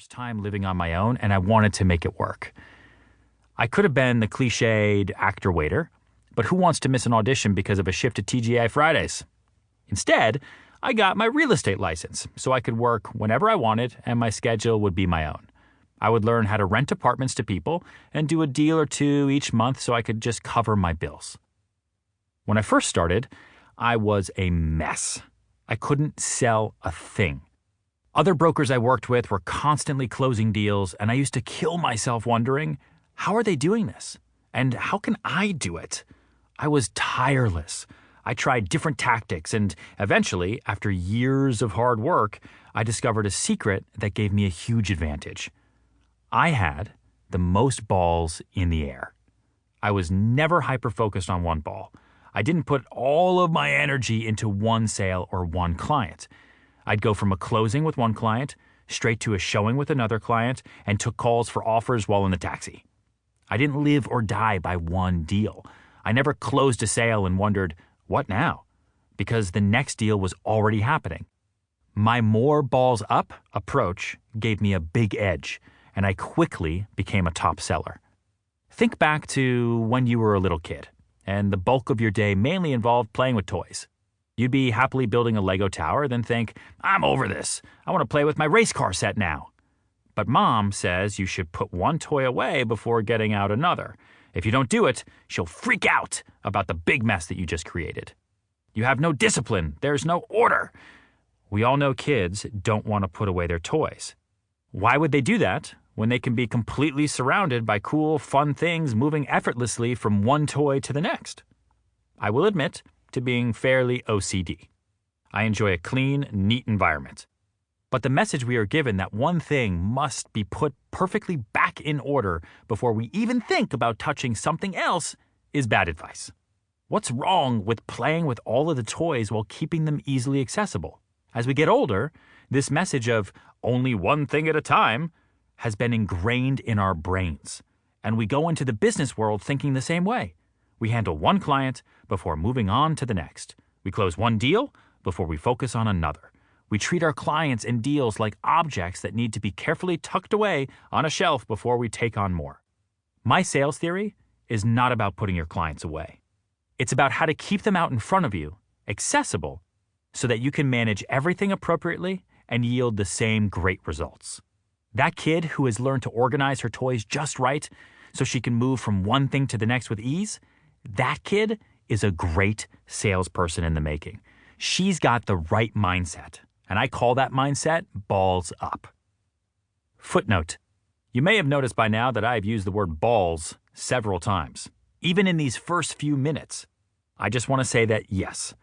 first time living on my own, and I wanted to make it work. I could have been the cliched actor-waiter, but who wants to miss an audition because of a shift to TGI Fridays? Instead, I got my real estate license so I could work whenever I wanted and my schedule would be my own. I would learn how to rent apartments to people and do a deal or two each month so I could just cover my bills. When I first started, I was a mess. I couldn't sell a thing. Other brokers I worked with were constantly closing deals, and I used to kill myself wondering, how are they doing this? And how can I do it? I was tireless. I tried different tactics, and eventually, after years of hard work, I discovered a secret that gave me a huge advantage. I had the most balls in the air. I was never hyper-focused on one ball. I didn't put all of my energy into one sale or one client. I'd go from a closing with one client straight to a showing with another client and took calls for offers while in the taxi. I didn't live or die by one deal. I never closed a sale and wondered, what now? Because the next deal was already happening. My more balls up approach gave me a big edge, and I quickly became a top seller. Think back to when you were a little kid, and the bulk of your day mainly involved playing with toys. You'd be happily building a Lego tower, then think, I'm over this. I want to play with my race car set now. But mom says you should put one toy away before getting out another. If you don't do it, she'll freak out about the big mess that you just created. You have no discipline. There's no order. We all know kids don't want to put away their toys. Why would they do that when they can be completely surrounded by cool, fun things moving effortlessly from one toy to the next? I will admit to being fairly OCD. I enjoy a clean, neat environment. But the message we are given that one thing must be put perfectly back in order before we even think about touching something else is bad advice. What's wrong with playing with all of the toys while keeping them easily accessible? As we get older, this message of only one thing at a time has been ingrained in our brains, and we go into the business world thinking the same way. We handle one client before moving on to the next. We close one deal before we focus on another. We treat our clients and deals like objects that need to be carefully tucked away on a shelf before we take on more. My sales theory is not about putting your clients away. It's about how to keep them out in front of you, accessible, so that you can manage everything appropriately and yield the same great results. That kid who has learned to organize her toys just right so she can move from one thing to the next with ease, that kid is a great salesperson in the making. She's got the right mindset. And I call that mindset balls up. Footnote. You may have noticed by now that I've used the word balls several times, even in these first few minutes. I just want to say that yes,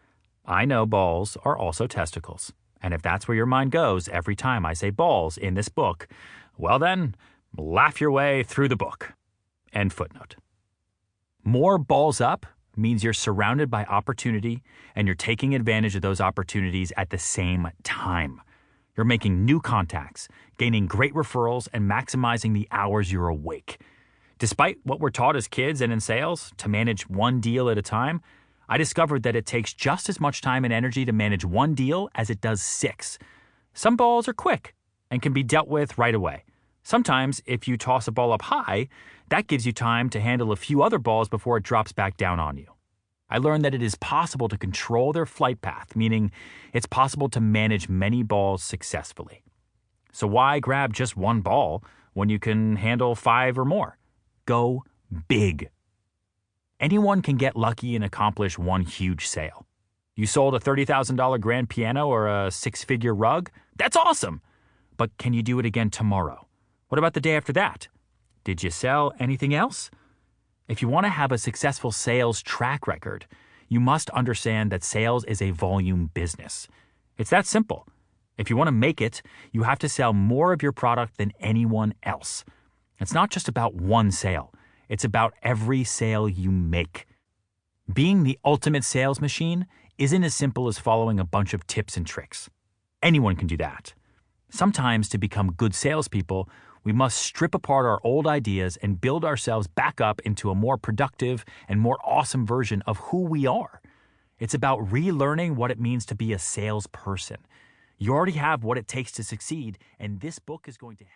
I know balls are also testicles. And if that's where your mind goes every time I say balls in this book, well then, laugh your way through the book. End footnote. More balls up means you're surrounded by opportunity and you're taking advantage of those opportunities at the same time. You're making new contacts, gaining great referrals, and maximizing the hours you're awake. Despite what we're taught as kids and in sales, to manage one deal at a time, I discovered that it takes just as much time and energy to manage one deal as it does 6. Some balls are quick and can be dealt with right away. Sometimes, if you toss a ball up high, that gives you time to handle a few other balls before it drops back down on you. I learned that it is possible to control their flight path, meaning it's possible to manage many balls successfully. So why grab just one ball when you can handle 5 or more? Go big. Anyone can get lucky and accomplish one huge sale. You sold a $30,000 grand piano or a 6-figure rug? That's awesome! But can you do it again tomorrow? What about the day after that? Did you sell anything else? If you want to have a successful sales track record, you must understand that sales is a volume business. It's that simple. If you want to make it, you have to sell more of your product than anyone else. It's not just about one sale. It's about every sale you make. Being the ultimate sales machine isn't as simple as following a bunch of tips and tricks. Anyone can do that. Sometimes to become good salespeople, we must strip apart our old ideas and build ourselves back up into a more productive and more awesome version of who we are. It's about relearning what it means to be a salesperson. You already have what it takes to succeed, and this book is going to help.